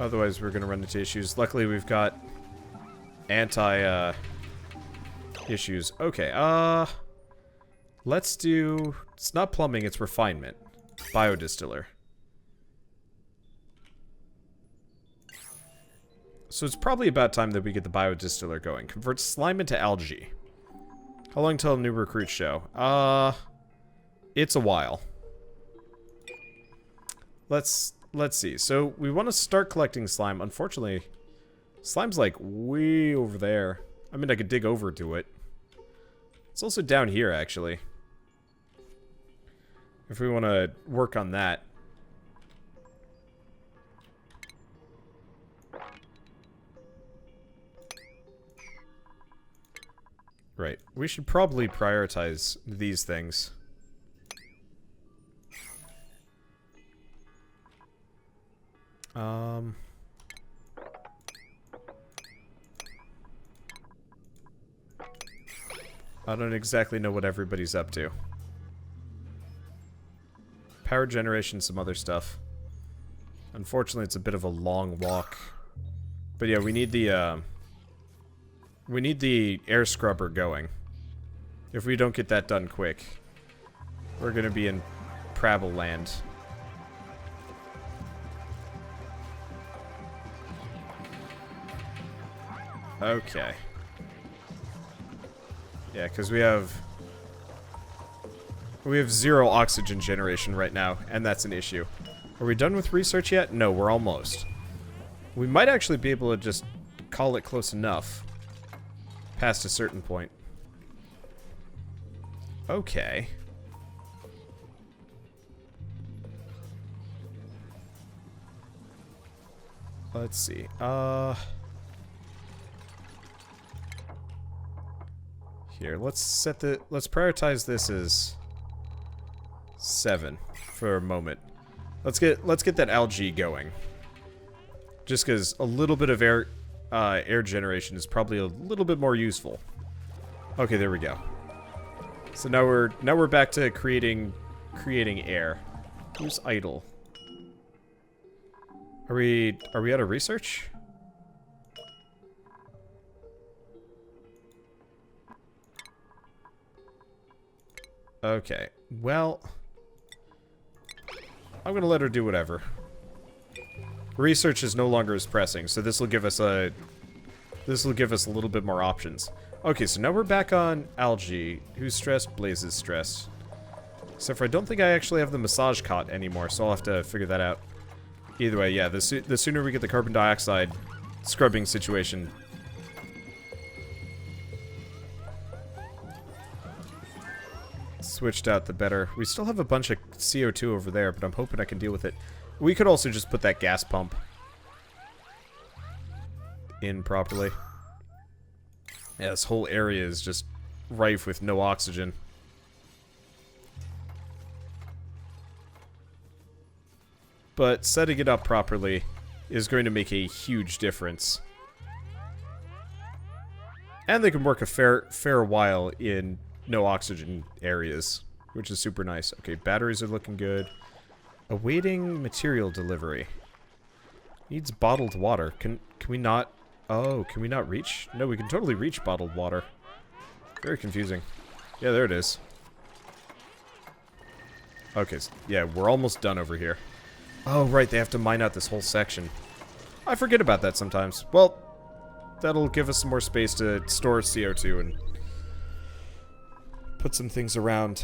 Otherwise, we're going to run into issues. Luckily, we've got anti, issues. Okay, let's do... It's not plumbing, it's refinement. Biodistiller. So it's probably about time that we get the biodistiller going. Convert slime into algae. How long till new recruits show? It's a while. Let's see. So we want to start collecting slime. Unfortunately, slime's like way over there. I mean, I could dig over to it. It's also down here, actually. If we want to work on that. Right. We should probably prioritize these things. I don't exactly know what everybody's up to. Power generation, some other stuff. Unfortunately, it's a bit of a long walk. But yeah, we need the air scrubber going. If we don't get that done quick, we're gonna be in Prabble land. Okay. Yeah, because we have 0 oxygen generation right now, and that's an issue. Are we done with research yet? No, we're almost. We might actually be able to just call it close enough. Past a certain point. Okay. Let's see. Here, let's prioritize this as 7 for a moment. Let's get that algae going. Just because a little bit of air generation is probably a little bit more useful. Okay, there we go. So now we're back to creating air. Who's idle? Are we out of research? Okay. Well, I'm gonna let her do whatever. Research is no longer as pressing, so this will give us a little bit more options. Okay, so now we're back on algae. Who's stressed? Blaze is stressed. Except for I don't think I actually have the massage cot anymore, so I'll have to figure that out. Either way, yeah, the sooner we get the carbon dioxide scrubbing situation. Switched out, the better. We still have a bunch of CO2 over there, but I'm hoping I can deal with it. We could also just put that gas pump in properly. Yeah, this whole area is just rife with no oxygen. But setting it up properly is going to make a huge difference. And they can work a fair while in no oxygen areas, which is super nice. Okay, batteries are looking good. Awaiting material delivery. Needs bottled water. Can we not? Oh, can we not reach? No, we can totally reach bottled water. Very confusing. Yeah, there it is. Okay, so, yeah, we're almost done over here. Oh, right, they have to mine out this whole section. I forget about that sometimes. Well, that'll give us some more space to store CO2 and put some things around.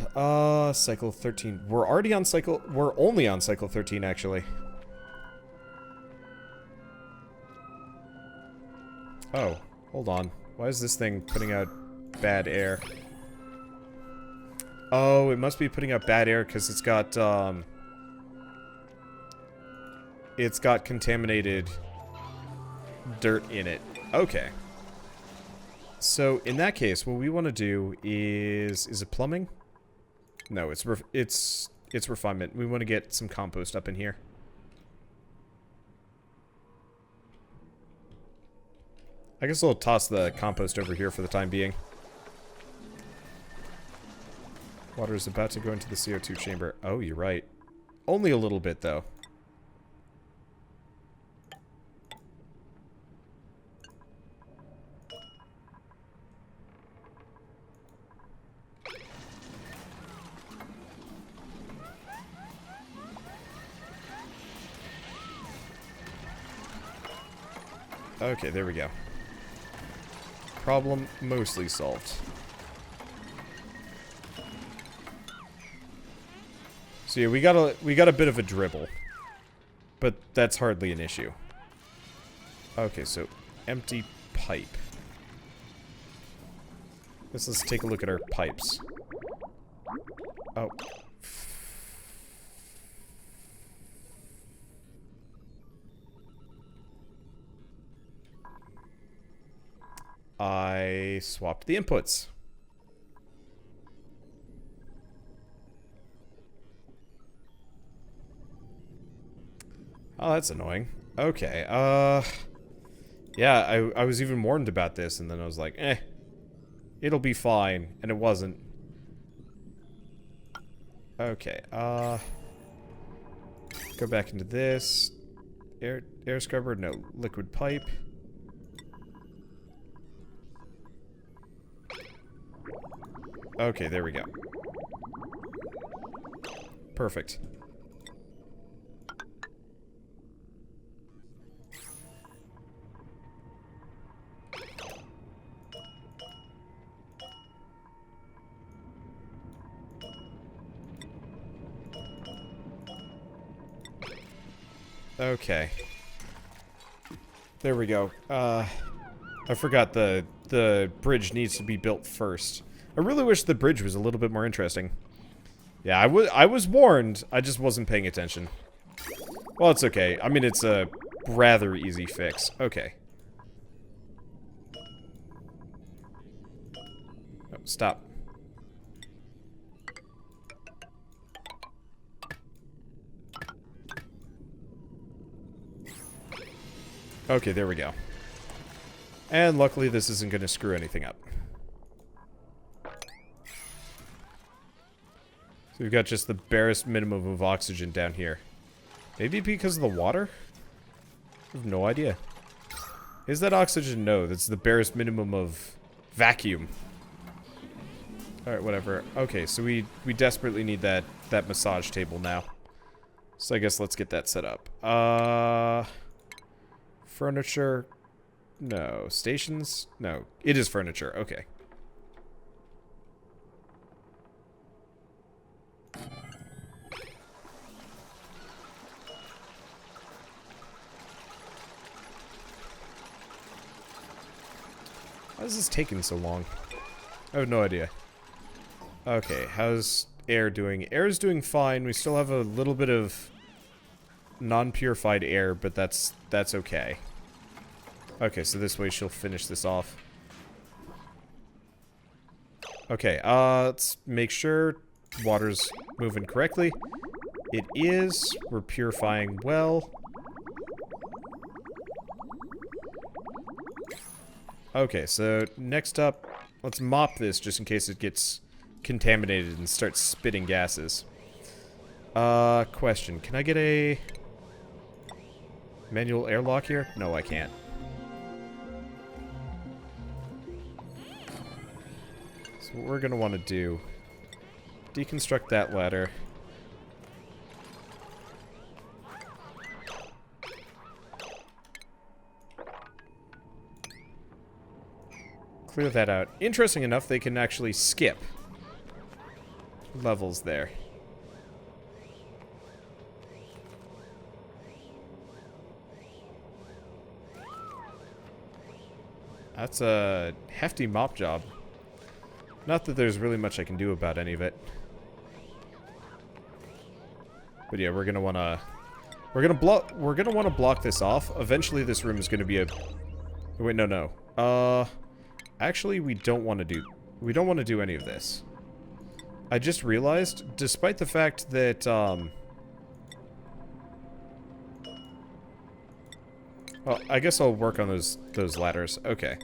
Cycle 13. We're only on cycle 13, actually. Oh, hold on. Why is this thing putting out bad air? Oh, it must be putting out bad air because it's got contaminated dirt in it. Okay. So, in that case, what we want to do is it plumbing? No, it's refinement. We want to get some compost up in here. I guess I'll toss the compost over here for the time being. Water is about to go into the CO2 chamber. Oh, you're right. Only a little bit, though. Okay, there we go. Problem mostly solved. So yeah, we got a bit of a dribble. But that's hardly an issue. Okay, so empty pipe. Let's take a look at our pipes. Oh. I swapped the inputs. Oh, that's annoying. Okay, yeah, I was even warned about this, and then I was like, it'll be fine, and it wasn't. Okay, go back into this. Air scrubber, no, liquid pipe. Okay, there we go. Perfect. Okay. There we go. I forgot the bridge needs to be built first. I really wish the bridge was a little bit more interesting. Yeah, I was warned. I just wasn't paying attention. Well, it's okay. I mean, it's a rather easy fix. Okay. Oh, stop. Okay, there we go. And luckily this isn't going to screw anything up. So we've got just the barest minimum of oxygen down here. Maybe because of the water? I have no idea. Is that oxygen? No, that's the barest minimum of vacuum. Alright, whatever. Okay, so we desperately need that massage table now. So I guess let's get that set up. Furniture? No. Stations? No. It is furniture. Okay. Why is this taking so long? I have no idea. Okay, how's air doing? Air's doing fine. We still have a little bit of non-purified air, but that's okay. Okay, so this way she'll finish this off. Okay, let's make sure water's moving correctly. It is. We're purifying well. Okay, so next up, let's mop this just in case it gets contaminated and starts spitting gases. Question. Can I get a manual airlock here? No, I can't. So what we're gonna want to do, deconstruct that ladder. Clear that out. Interesting enough, they can actually skip levels there. That's a hefty mop job. Not that there's really much I can do about any of it. But yeah, we're gonna wanna block this off. Eventually this room is gonna be a wait, no. Actually we don't want to do any of this. I just realized, despite the fact that well, I guess I'll work on those ladders. Okay.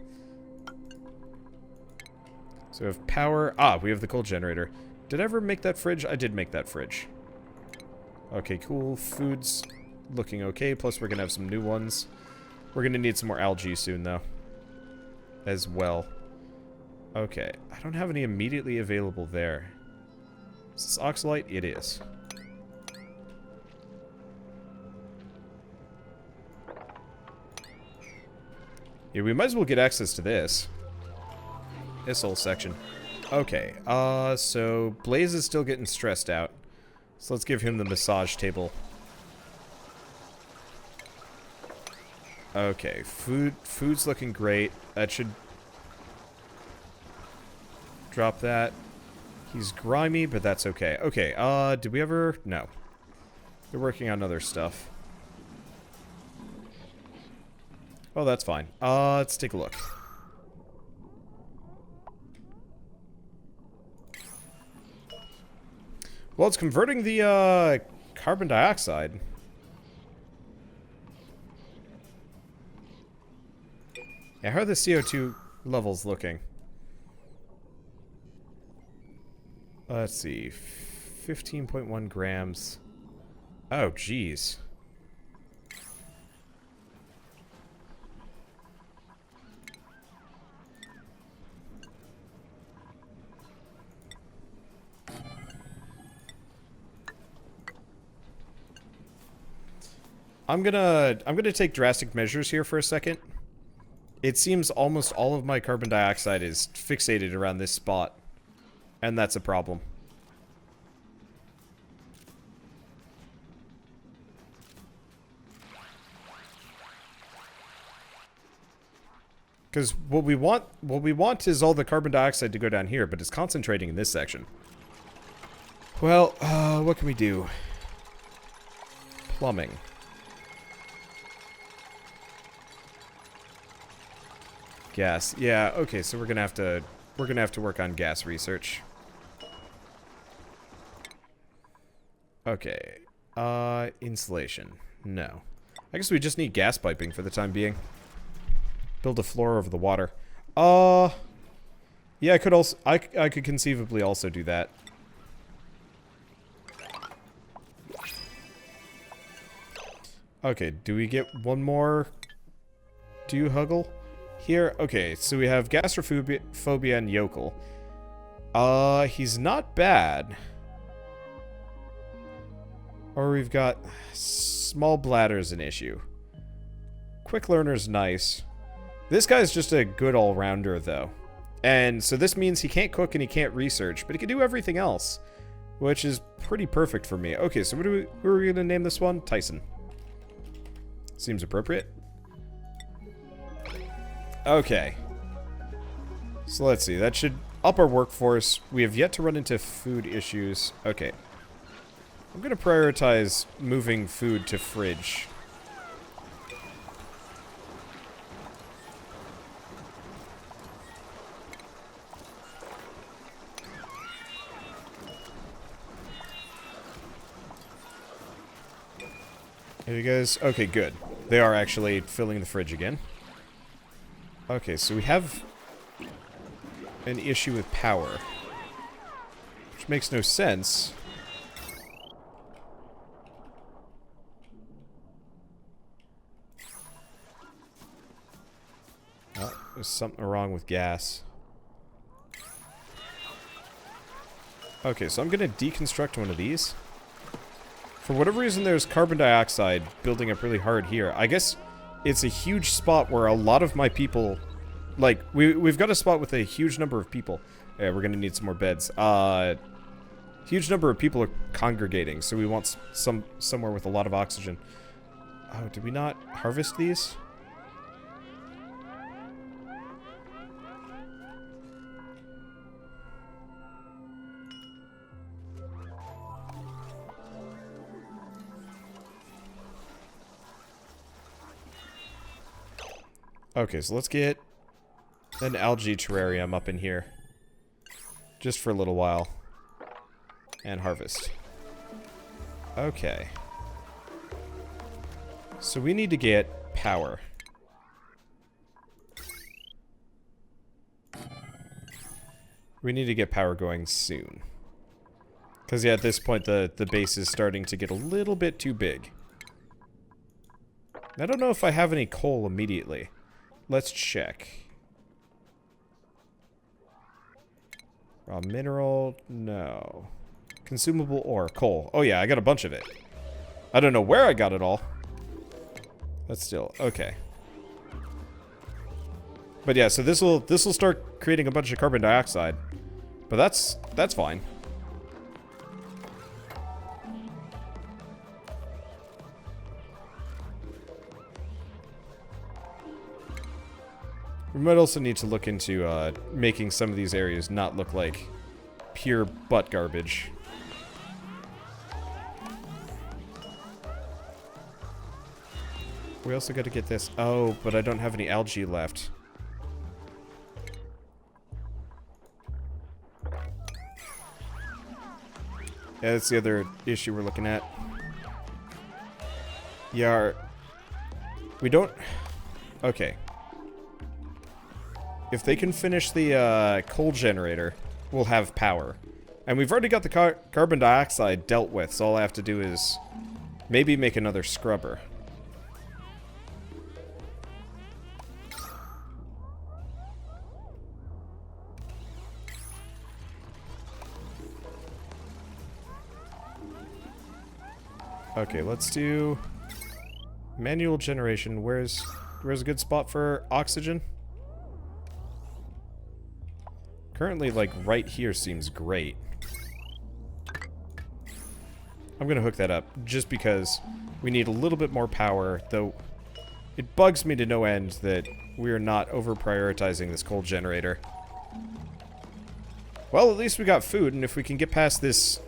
So we have power. Ah, we have the coal generator. Did I ever make that fridge? I did make that fridge. Okay, cool. Food's looking okay. Plus, we're going to have some new ones. We're going to need some more algae soon, though. As well. Okay. I don't have any immediately available there. Is this oxalite? It is. Yeah, we might as well get access to this. This whole section. Okay, so Blaze is still getting stressed out. So let's give him the massage table. Okay, food's looking great. That should drop that. He's grimy, but that's okay. Okay, did we ever? No. They're working on other stuff. Oh, that's fine. Let's take a look. Well, it's converting the, carbon dioxide. Yeah, how are the CO2 levels looking? Let's see. 15.1 grams. Oh, jeez. I'm gonna take drastic measures here for a second. It seems almost all of my carbon dioxide is fixated around this spot. And that's a problem. Because what we want is all the carbon dioxide to go down here, but it's concentrating in this section. Well, what can we do? Plumbing. Gas. Yeah, okay, so we're gonna have to work on gas research. Okay. Insulation. No. I guess we just need gas piping for the time being. Build a floor over the water. Yeah, I could also I could conceivably also do that. Okay, do we get one more huggle? Here, okay, so we have gastrophobia and yokel. He's not bad. Or we've got small bladder's an issue. Quick learner's nice. This guy's just a good all-rounder, though. And so this means he can't cook and he can't research, but he can do everything else. Which is pretty perfect for me. Okay, so who are we gonna name this one? Tyson. Seems appropriate. Okay. So let's see. That should up our workforce. We have yet to run into food issues. Okay. I'm going to prioritize moving food to fridge. Here you guys. Okay, good. They are actually filling the fridge again. Okay, so we have an issue with power, which makes no sense. Oh, there's something wrong with gas. Okay, so I'm gonna deconstruct one of these. For whatever reason, there's carbon dioxide building up really hard here. I guess it's a huge spot where a lot of my people, like, we've got a spot with a huge number of people. Yeah, we're gonna need some more beds. Huge number of people are congregating, so we want somewhere with a lot of oxygen. Oh, did we not harvest these? Okay, so let's get an algae terrarium up in here. Just for a little while. And harvest. Okay. So we need to get power. We need to get power going soon. Because, yeah, at this point, the base is starting to get a little bit too big. I don't know if I have any coal immediately. Let's check. Raw mineral, no. Consumable ore, coal. Oh yeah, I got a bunch of it. I don't know where I got it all. But still, okay. But yeah, so this'll start creating a bunch of carbon dioxide. But that's fine. We might also need to look into making some of these areas not look like pure butt garbage. We also got to get this. Oh, but I don't have any algae left. Yeah, that's the other issue we're looking at. Yeah, we don't... Okay. If they can finish the coal generator, we'll have power. And we've already got the carbon dioxide dealt with, so all I have to do is maybe make another scrubber. Okay, let's do manual generation. Where's a good spot for oxygen? Currently, like, right here seems great. I'm gonna hook that up, just because we need a little bit more power, though it bugs me to no end that we are not over-prioritizing this coal generator. Well, at least we got food, and if we can get past this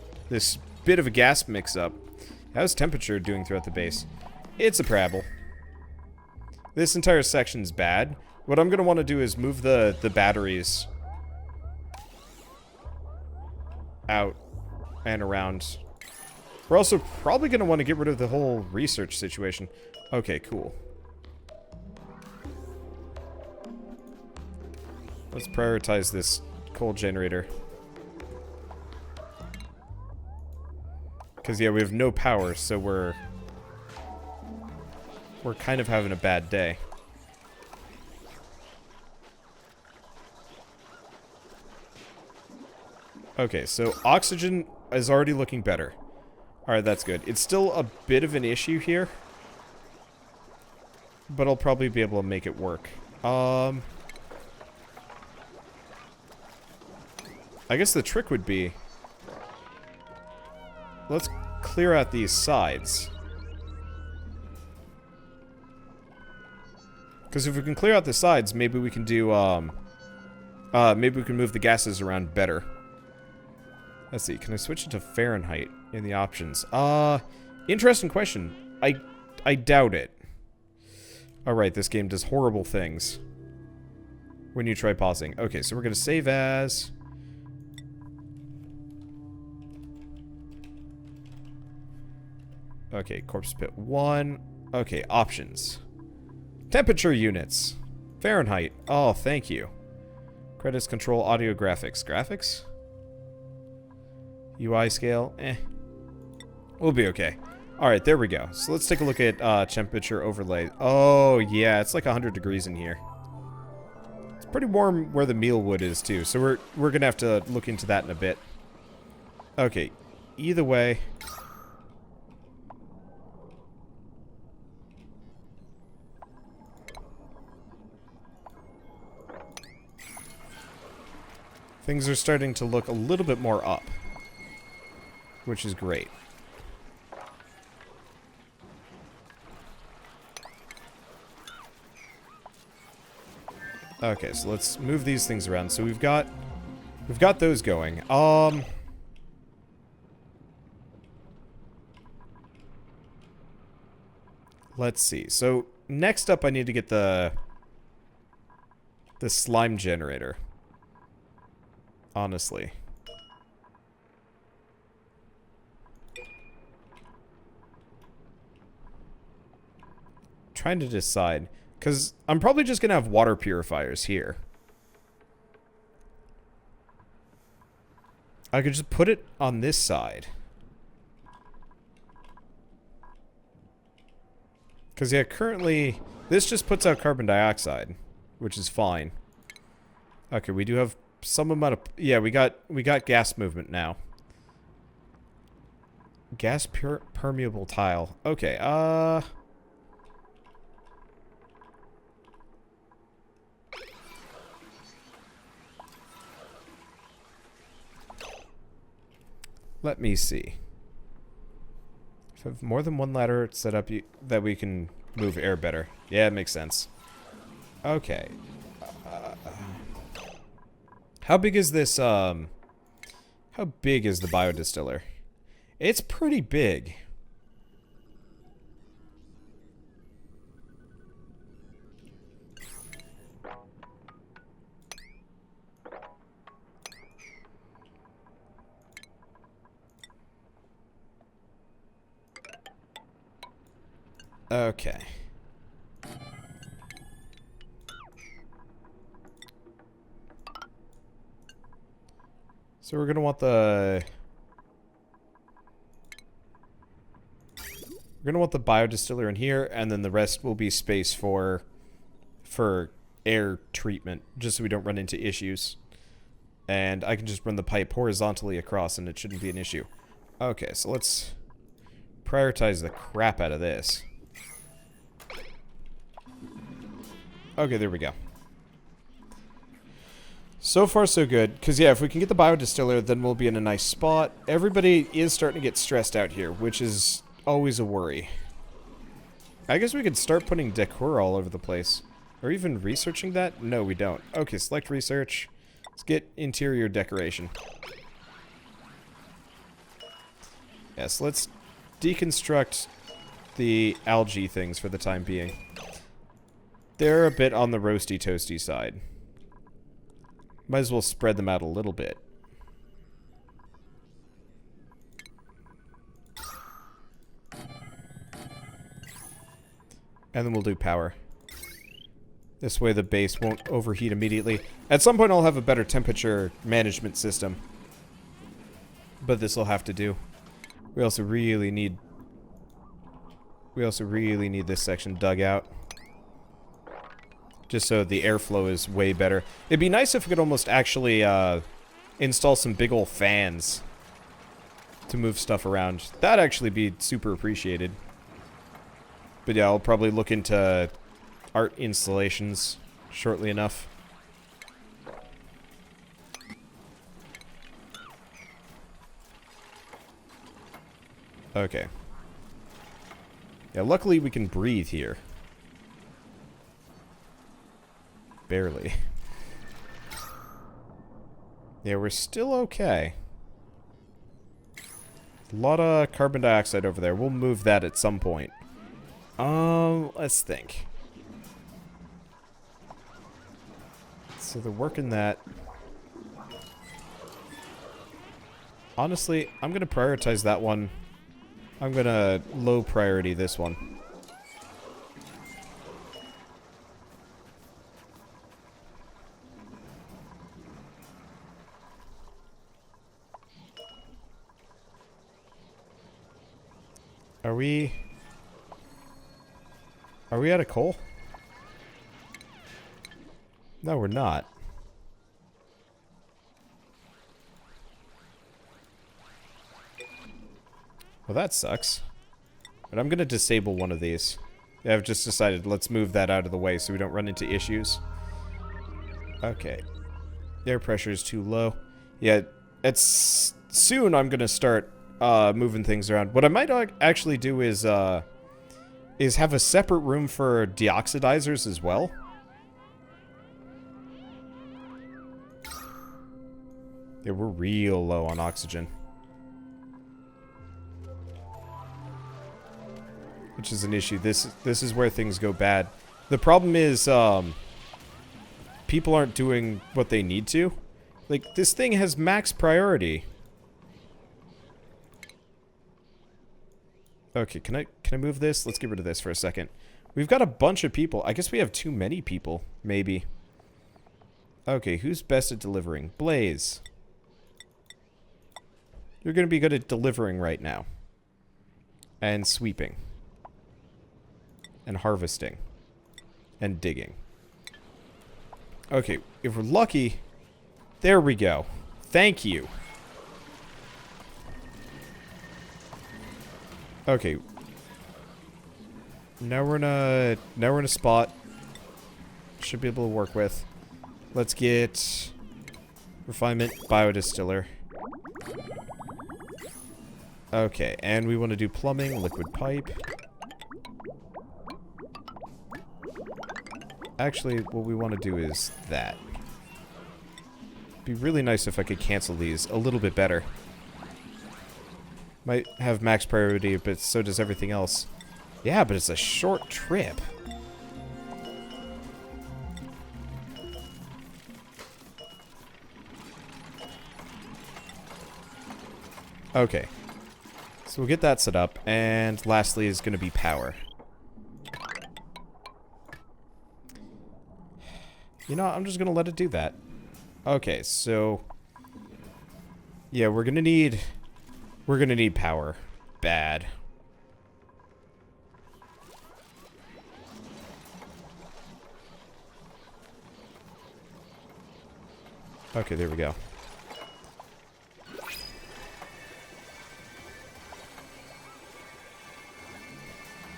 bit of a gas mix-up. How's temperature doing throughout the base? It's a Prabble. This entire section's bad. What I'm gonna want to do is move the batteries out and around. We're also probably going to want to get rid of the whole research situation. Okay, cool. Let's prioritize this coal generator. Because, yeah, we have no power, so we're kind of having a bad day. Okay, so oxygen is already looking better. Alright, that's good. It's still a bit of an issue here. But I'll probably be able to make it work. I guess the trick would be... Let's clear out these sides. Because if we can clear out the sides, maybe we can do, maybe we can move the gases around better. Let's see, can I switch it to Fahrenheit in the options? Interesting question. I doubt it. Alright, this game does horrible things when you try pausing. Okay, so we're gonna save as... Okay, corpse pit 1. Okay, options. Temperature units. Fahrenheit. Oh, thank you. Credits, control, audio, graphics. Graphics? UI scale? Eh. We'll be okay. Alright, there we go. So let's take a look at temperature overlay. Oh, yeah, it's like 100 degrees in here. It's pretty warm where the meal wood is, too. So we're gonna have to look into that in a bit. Okay, either way... Things are starting to look a little bit more up. Which is great. Okay, so let's move these things around. So we've got those going. Let's see. So next up I need to get the slime generator. Honestly. Trying to decide. Because I'm probably just going to have water purifiers here. I could just put it on this side. Because, yeah, currently... This just puts out carbon dioxide. Which is fine. Okay, we do have... some amount of... Yeah, we got gas movement now. Gas permeable tile. Okay, Let me see. If I have more than one ladder set up, that we can move air better. Yeah, it makes sense. Okay. How big is this, how big is the biodistiller? It's pretty big. Okay. So we're gonna want the... We're gonna want the biodistiller in here, and then the rest will be space for air treatment, just so we don't run into issues. And I can just run the pipe horizontally across, and it shouldn't be an issue. Okay, so let's prioritize the crap out of this. Okay, there we go. So far, so good. Because, yeah, if we can get the biodistiller, then we'll be in a nice spot. Everybody is starting to get stressed out here, which is always a worry. I guess we could start putting decor all over the place. Or even researching that? No, we don't. Okay, select research. Let's get interior decoration. Yes, let's deconstruct the algae things for the time being. They're a bit on the roasty toasty side. Might as well spread them out a little bit. And then we'll do power. This way the base won't overheat immediately. At some point I'll have a better temperature management system. But this will have to do. We also really need this section dug out. Just so the airflow is way better. It'd be nice if we could almost actually install some big ol' fans to move stuff around. That'd actually be super appreciated. But yeah, I'll probably look into art installations shortly enough. Okay. Yeah, luckily we can breathe here. Barely. Yeah, we're still okay. A lot of carbon dioxide over there. We'll move that at some point. Let's think. So they're working that. Honestly, I'm gonna prioritize that one. I'm gonna low priority this one. Are we out of coal? No, we're not. Well, that sucks. But I'm gonna disable one of these. Yeah, I've just decided let's move that out of the way so we don't run into issues. Okay. Air pressure is too low. Yeah, it's soon I'm gonna start moving things around. What I might actually do is have a separate room for deoxidizers as well. Yeah, we're real low on oxygen. Which is an issue. This is where things go bad. The problem is, people aren't doing what they need to. Like, this thing has max priority. Okay, can I move this? Let's get rid of this for a second. We've got a bunch of people. I guess we have too many people, maybe. Okay, who's best at delivering? Blaze. You're gonna be good at delivering right now. And sweeping. And harvesting. And digging. Okay, if we're lucky... There we go. Thank you. Okay. Now we're in a spot. Should be able to work with. Let's get refinement biodistiller. Okay, and we want to do plumbing, liquid pipe. Actually, what we want to do is that. Be really nice if I could cancel these a little bit better. Might have max priority, but so does everything else. Yeah, but it's a short trip. Okay. So we'll get that set up, and lastly is going to be power. You know, I'm just going to let it do that. Okay, so... yeah, we're going to need power. Bad. Okay, there we go.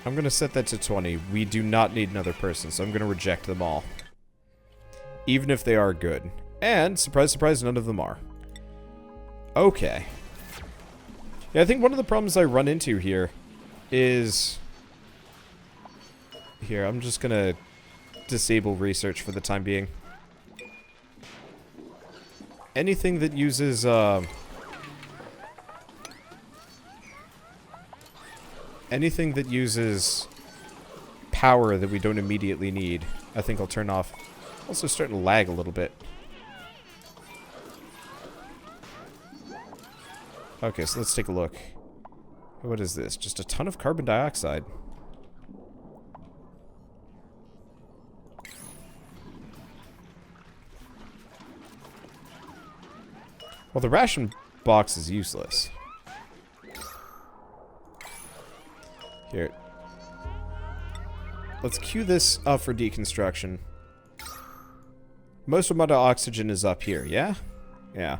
I'm going to set that to 20. We do not need another person, so I'm going to reject them all. Even if they are good. And, surprise, surprise, none of them are. Okay. Yeah, I think one of the problems I run into here is... here, I'm just going to disable research for the time being. Anything that uses, anything that uses power that we don't immediately need, I think I'll turn off. Also starting to lag a little bit. Okay, so let's take a look. What is this? Just a ton of carbon dioxide. Well, the ration box is useless. Here. Let's queue this up for deconstruction. Most amount of oxygen is up here, yeah? Yeah.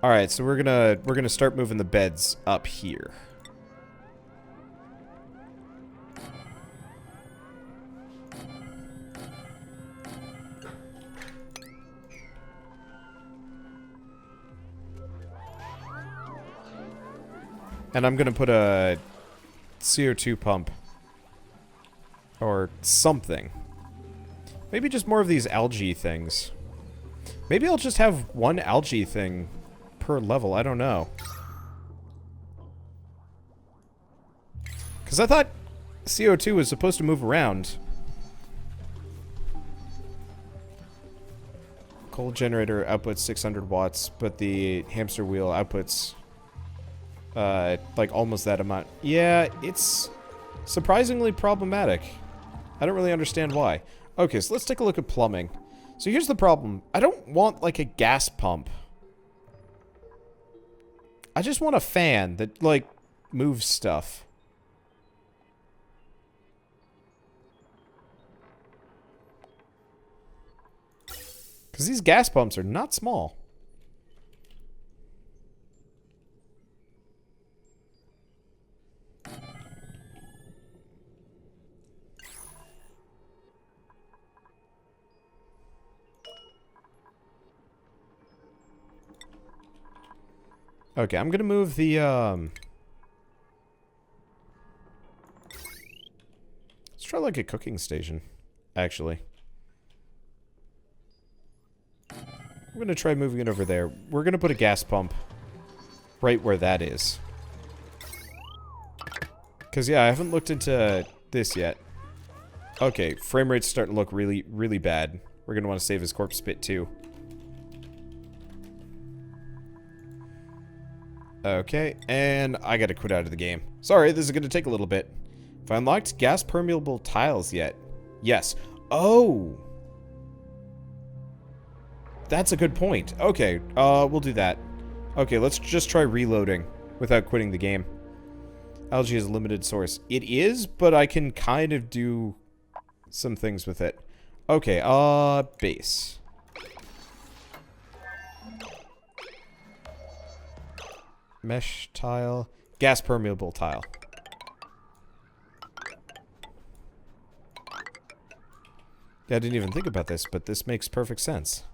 Alright, so we're gonna start moving the beds up here. And I'm gonna put a CO2 pump. Or something. Maybe just more of these algae things. Maybe I'll just have one algae thing per level, I don't know. Because I thought CO2 was supposed to move around. Coal generator outputs 600 watts, but the hamster wheel outputs like almost that amount. Yeah, it's surprisingly problematic. I don't really understand why. Okay, so let's take a look at plumbing. So here's the problem. I don't want like a gas pump. I just want a fan that like moves stuff. Because these gas pumps are not small. Okay, I'm gonna move the, let's try like a cooking station, actually. I'm gonna try moving it over there. We're gonna put a gas pump right where that is. Because, yeah, I haven't looked into this yet. Okay, frame rate's starting to look really, really bad. We're gonna want to save his corpse bit, too. Okay, and I gotta quit out of the game. Sorry, this is gonna take a little bit. Have I unlocked gas permeable tiles yet? Yes. Oh! That's a good point. Okay, we'll do that. Okay, let's just try reloading without quitting the game. Algae is a limited source. It is, but I can kind of do some things with it. Okay, base. Mesh tile. Gas permeable tile. Yeah, I didn't even think about this, but this makes perfect sense.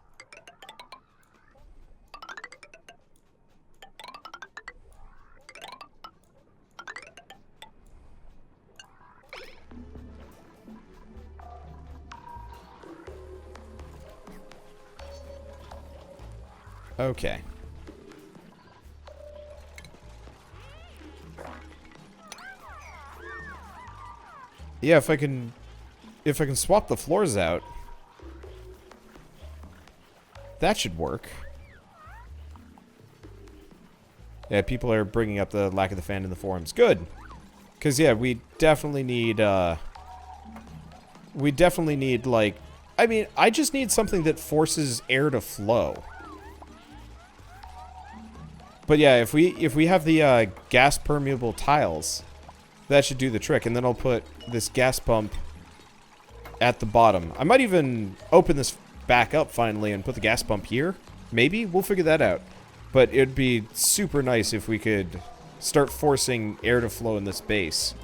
Okay. Yeah, if I can swap the floors out, that should work. Yeah, people are bringing up the lack of the fan in the forums. Good. Because, yeah, we definitely need, like... I mean, I just need something that forces air to flow. But, yeah, if we have the, gas-permeable tiles, that should do the trick. And then I'll put this gas pump at the bottom. I might even open this back up, finally, and put the gas pump here. Maybe? We'll figure that out. But it'd be super nice if we could start forcing air to flow in this base.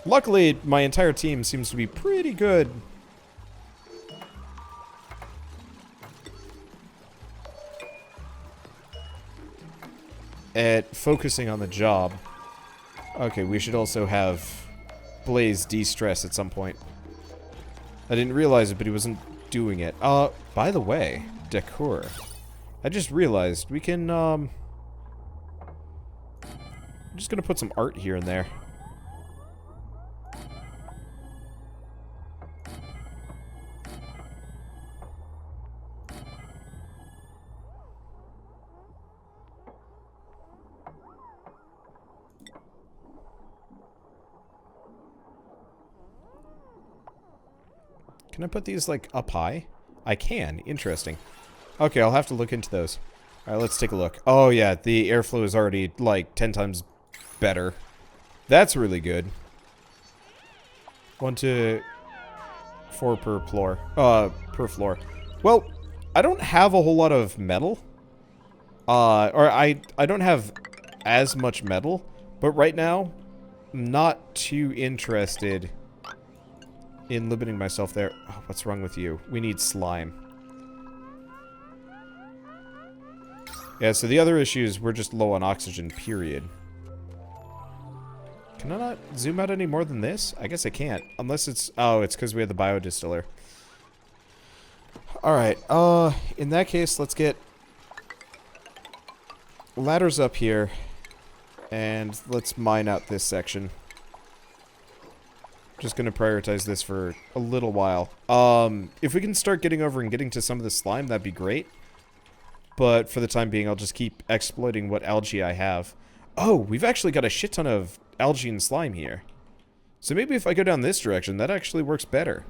Luckily, my entire team seems to be pretty good at focusing on the job. Okay, we should also have Blaze de-stress at some point. I didn't realize it, but he wasn't doing it. By the way, decor. I just realized we can, I'm just gonna put some art here and there. Can I put these, like, up high? I can. Interesting. Okay, I'll have to look into those. Alright, let's take a look. Oh, yeah, the airflow is already, like, 10 times better. That's really good. 1 to 4 per floor. Per floor. Well, I don't have a whole lot of metal. Or I don't have as much metal. But right now, I'm not too interested in limiting myself there. Oh, what's wrong with you? We need slime. Yeah, so the other issue is we're just low on oxygen, period. Can I not zoom out any more than this? I guess I can't. Unless it's... Oh, it's because we have the biodistiller. Alright, in that case, let's get ladders up here. And let's mine out this section. Just gonna prioritize this for a little while. If we can start getting over and getting to some of the slime, that'd be great. But for the time being, I'll just keep exploiting what algae I have. Oh, we've actually got a shit ton of algae and slime here. So maybe if I go down this direction, that actually works better.